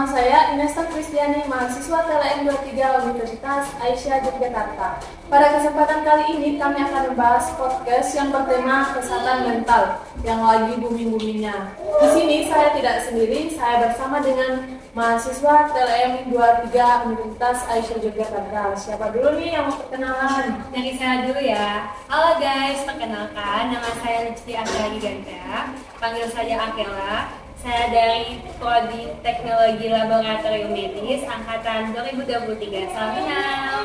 Nama saya Inesta Kristiani, mahasiswa TLM 23 Universitas Aisyah Yogyakarta. Pada kesempatan kali ini kami akan membahas podcast yang bertema kesehatan mental yang lagi booming-boomingnya. Di sini saya tidak sendiri, saya bersama dengan mahasiswa TLM 23 Universitas Aisyah Yogyakarta. Siapa dulu nih yang mau perkenalan? Dari saya dulu ya. Halo guys, perkenalkan nama saya Lutfi Angela Giganta. Panggil saja Akela. Saya dari Prodi Teknologi Laboratorium Medis Angkatan 2023. Salam kenal.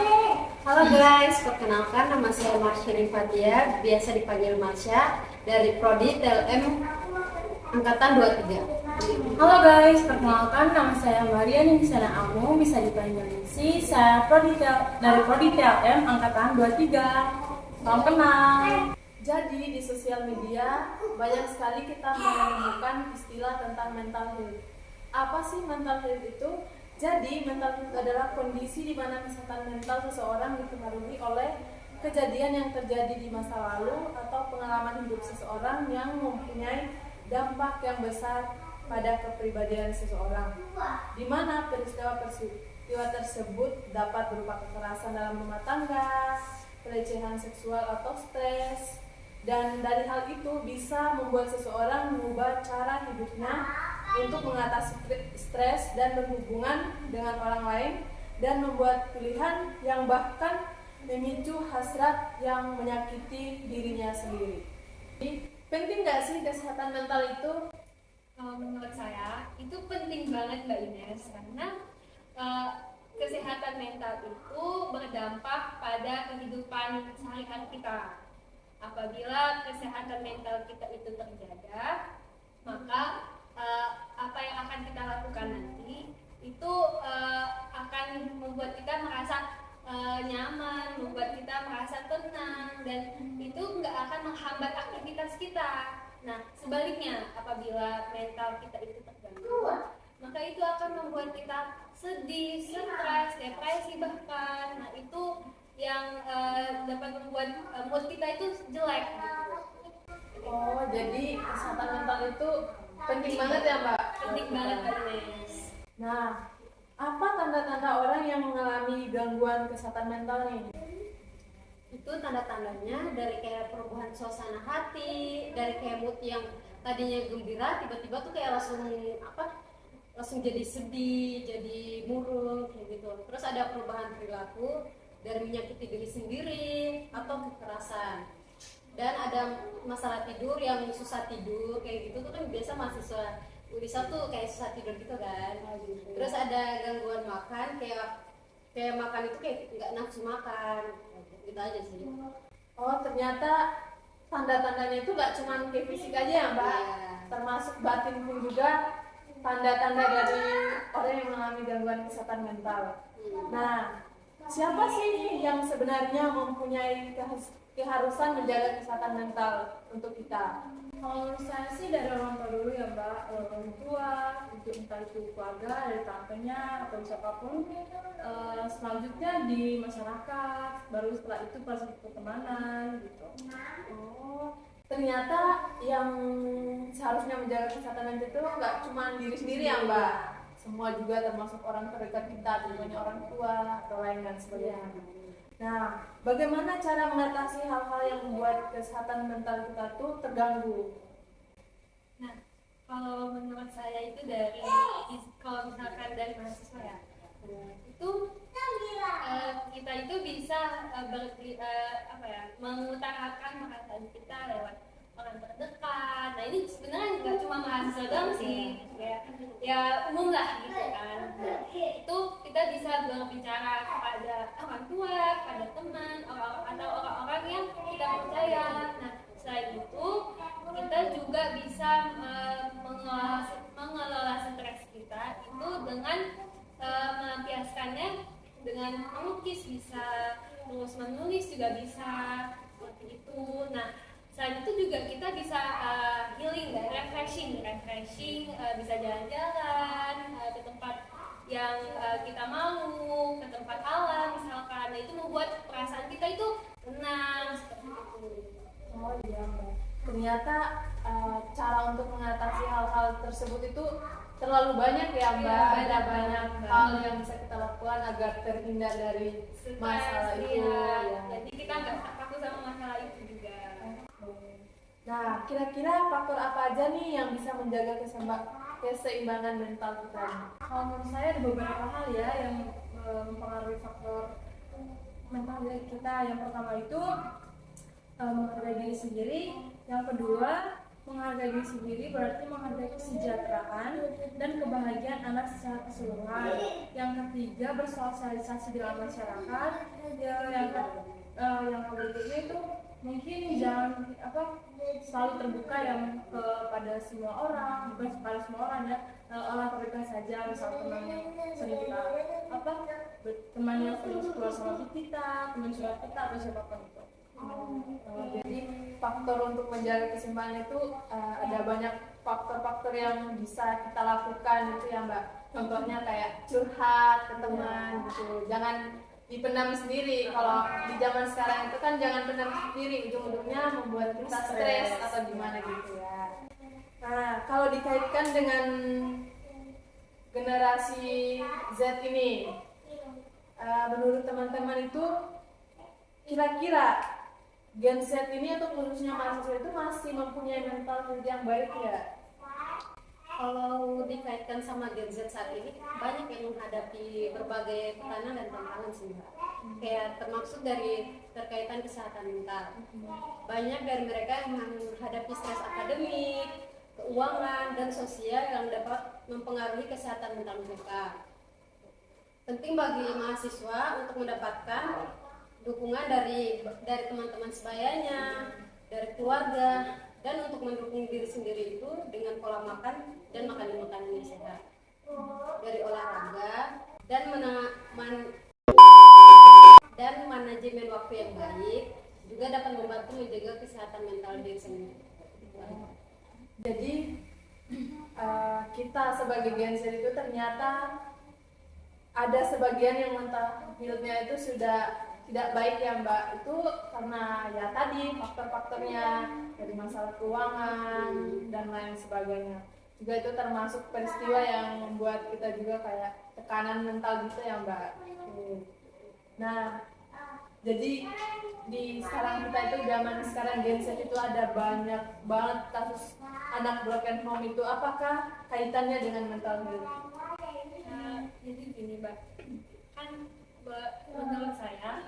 Halo guys, perkenalkan nama saya Marsha Fatia, biasa dipanggil Marsha, dari Prodi TLM Angkatan 23. Halo guys, perkenalkan nama saya Maria Nisana Amu, bisa dipanggil Nisi. Saya dari Prodi TLM Angkatan 23. Salam kenal. Jadi di sosial media banyak sekali kita menemukan istilah tentang mental health. Apa sih mental health itu? Jadi mental health adalah kondisi di mana kesehatan mental seseorang dipengaruhi oleh kejadian yang terjadi di masa lalu atau pengalaman hidup seseorang yang mempunyai dampak yang besar pada kepribadian seseorang. Di mana peristiwa tersebut dapat berupa kekerasan dalam rumah tangga, pelecehan seksual atau stres. Dan dari hal itu bisa membuat seseorang mengubah cara hidupnya untuk mengatasi stres dan berhubungan dengan orang lain dan membuat pilihan yang bahkan memicu hasrat yang menyakiti dirinya sendiri. Jadi, penting nggak sih kesehatan mental itu? Menurut saya itu penting banget Mbak Ines karena kesehatan mental itu berdampak pada kehidupan sehari-hari kita. Apabila kesehatan mental kita itu terjaga, maka apa yang akan kita lakukan nanti itu akan membuat kita merasa nyaman, membuat kita merasa tenang, dan itu nggak akan menghambat aktivitas kita. Nah, sebaliknya apabila mental kita itu terganggu, maka itu akan membuat kita sedih, stres, depresi bahkan. Nah, itu yang dapat membuat mood kita itu jelek gitu. Oh, jadi kesehatan mental itu penting banget ya Mbak? Penting banget Mbak Ines. Nah, apa tanda-tanda orang yang mengalami gangguan kesehatan mental nih? Itu tanda-tandanya dari kayak perubahan suasana hati, dari kayak mood yang tadinya gembira tiba-tiba tuh kayak langsung jadi sedih, jadi murung kayak gitu. Terus ada perubahan perilaku dari menyakiti diri sendiri atau kekerasan. Dan ada masalah tidur yang susah tidur kayak gitu tuh kan biasa mahasiswa Unisa tuh kayak susah tidur gitu kan. Terus ada gangguan makan kayak makan itu kayak nggak nafsu makan gitu aja sih. Oh, ternyata tanda-tandanya itu nggak cuma kayak fisik aja ya Mbak, termasuk batin pun juga tanda-tanda dari orang yang mengalami gangguan kesehatan mental. Nah, siapa sih yang sebenarnya mempunyai keharusan menjaga kesehatan mental untuk kita? Kalau menurut saya sih dari orang tua dulu ya Mbak, orang tua, entah itu keluarga, dari tantenya atau siapapun. Selanjutnya di masyarakat, baru setelah itu proses pertemanan gitu. Oh, ternyata yang seharusnya menjaga kesehatan mental itu nggak cuma diri sendiri ya Mbak, semua juga termasuk orang terdekat kita, tentunya orang tua atau lain dan sebagainya. Nah, bagaimana cara mengatasi hal-hal yang membuat kesehatan mental kita tuh terganggu? Nah, kalau menurut saya itu kalau misalkan dari mahasiswa ya, itu kita itu bisa mengutarakan perasaan kita lewat orang terdekat. Nah, ini sebenarnya nggak cuma mahasiswa doang sih, ya umum lah gitu kan. Nah, itu kita bisa berbicara kepada orang tua, kepada teman, atau orang-orang yang kita percaya. Nah, selain itu kita juga bisa mengelola stres kita itu dengan melampiaskannya dengan melukis, bisa terus menulis juga bisa seperti itu. Nah, selain itu juga kita bisa healing, refreshing, bisa jalan-jalan ke tempat yang kita mau, ke tempat alam misalkan. Nah, itu membuat perasaan kita itu tenang seperti itu. Oh iya Mbak, ternyata cara untuk mengatasi hal-hal tersebut itu terlalu banyak ya Mbak. Iya, Ada banyak banget. hal yang bisa kita lakukan agar terhindar dari masalah itu. Iya. Ya. Jadi kita nggak takut sama masalah itu juga. Nah, kira-kira faktor apa aja nih yang bisa menjaga keseimbangan mental kita nih? Kalau menurut saya ada beberapa hal ya yang mempengaruhi faktor mental kita. Yang pertama itu menghargai diri sendiri. Yang kedua, menghargai diri sendiri berarti menghargai kesejahteraan dan kebahagiaan anak secara keseluruhan. Yang ketiga, bersosialisasi dengan masyarakat. Yang berikutnya itu mungkin jangan selalu terbuka yang kepada semua orang, bukan kepada semua orang ya, orang terdekat saja, misal teman yang sering kita teman yang sering keluar sama kita, teman curhat kita atau siapapun itu. Jadi faktor untuk menjaga keseimbangan itu ada banyak faktor-faktor yang bisa kita lakukan itu ya Mbak. Contohnya kayak curhat ke teman gitu. Jangan dipendam sendiri. Kalau di zaman sekarang itu kan jangan pendam sendiri, ujung-ujungnya membuat kita stres atau gimana gitu ya. Nah, kalau dikaitkan dengan generasi Z ini, menurut teman-teman itu kira-kira Gen Z ini atau khususnya mahasiswa itu masih mempunyai mental health yang baik ya? Kalau dikaitkan sama Gen Z saat ini, banyak yang menghadapi berbagai tekanan dan tantangan sih Mbak. Kayak termasuk dari terkaitan kesehatan mental. Banyak dari mereka yang menghadapi stres akademik, keuangan, dan sosial yang dapat mempengaruhi kesehatan mental mereka. Penting bagi mahasiswa untuk mendapatkan dukungan dari teman-teman sebayanya, dari keluarga, dan untuk mendukung diri sendiri itu dengan pola makan dan makanan yang sehat, dari olahraga dan manajemen waktu yang baik juga dapat membantu menjaga kesehatan mental diri sendiri. Jadi kita sebagai Gen Z itu ternyata ada sebagian yang mental health-nya itu sudah tidak baik ya Mbak. Itu karena ya tadi faktor-faktornya dari masalah keuangan dan lain sebagainya. Juga itu termasuk peristiwa yang membuat kita juga kayak tekanan mental gitu ya Mbak. Nah, jadi di sekarang kita itu zaman sekarang Gen Z itu ada banyak banget kasus anak broken home itu. Apakah kaitannya dengan mental health? Jadi gini Mbak, kan menurut saya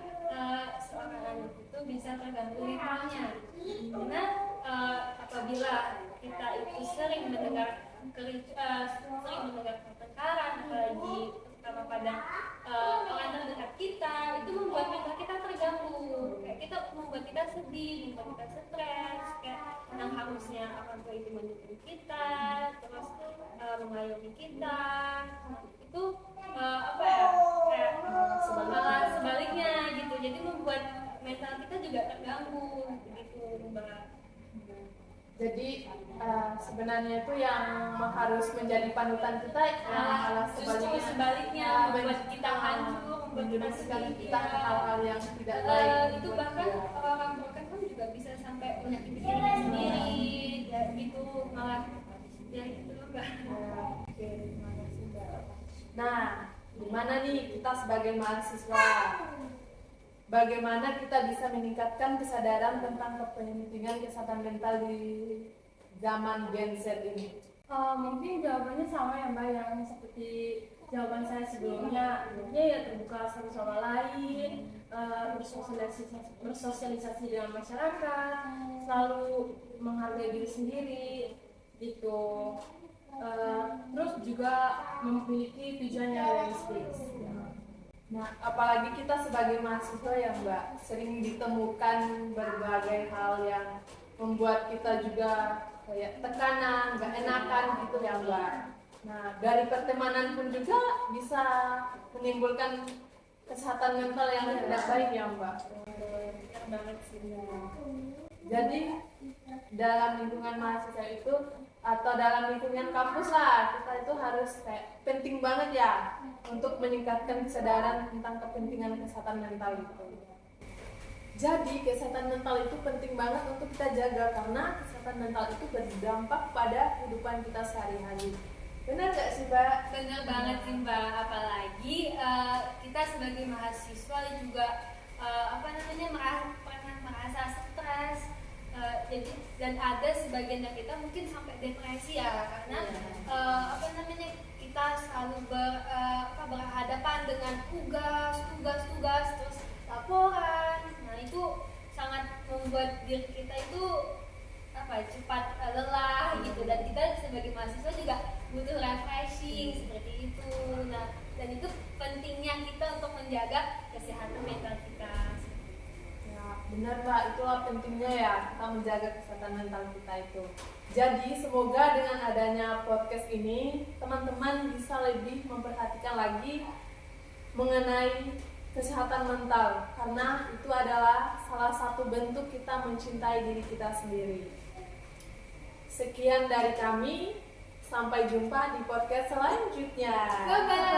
seorang anak itu bisa tergantung mentalnya, karena apabila kita itu sering mendengar pertengkaran, apalagi terutama pada orang terdekat kita, itu membuat mental kita terganggu, kayak kita membuat kita sedih, membuat kita stres, kayak yang harusnya orang tua itu mendukung kita, terus mengayomi kita, itu kayak malah sebaliknya gitu, jadi membuat mental kita juga terganggu gitu Mbak. Jadi sebenarnya itu yang harus menjadi panutan kita malah sebaliknya membuat kita hancur, membuat kita sedih kita hal-hal yang tidak baik. Itu bahkan orang broken home juga bisa sampai menyakiti diri sendiri ya gitu, malah ya gitu Mbak. Oke, terima kasih Mbak. Nah, gimana nih kita sebagai mahasiswa? Bagaimana kita bisa meningkatkan kesadaran tentang kepentingan kesehatan mental di zaman Gen Z ini? Mungkin jawabannya sama ya Mbak, yang seperti jawaban saya sebelumnya. Ya terbuka satu sama lain, bersosialisasi dengan masyarakat, selalu menghargai diri sendiri gitu. Terus juga memiliki tujuan yang realistis. Nah, apalagi kita sebagai mahasiswa ya Mbak, sering ditemukan berbagai hal yang membuat kita juga kayak tekanan, gak enakan gitu ya Mbak. Nah, dari pertemanan pun juga bisa menimbulkan kesehatan mental yang tidak baik ya Mbak. Jadi dalam lingkungan mahasiswa itu atau dalam lingkungan kampus lah, kita itu harus kayak penting banget ya untuk meningkatkan kesadaran tentang kepentingan kesehatan mental itu. Jadi kesehatan mental itu penting banget untuk kita jaga karena kesehatan mental itu berdampak pada kehidupan kita sehari-hari. Benar gak sih Mbak? Bener banget sih Mbak, apalagi kita sebagai mahasiswa juga pernah merasa stres, jadi dan ada sebagian dari kita mungkin sampai depresi ya, karena kita selalu berhadapan dengan tugas terus laporan. Nah itu sangat membuat diri kita itu cepat lelah gitu, dan kita sebagai mahasiswa juga butuh refreshing seperti itu. Nah, dan itu pentingnya kita untuk menjaga kesehatan mental kita. Ya, benar Mbak, itulah pentingnya ya kita menjaga kesehatan mental kita itu. Jadi semoga dengan adanya podcast ini teman-teman bisa lebih memperhatikan lagi mengenai kesehatan mental, karena itu adalah salah satu bentuk kita mencintai diri kita sendiri. Sekian dari kami, sampai jumpa di podcast selanjutnya. Bye bye.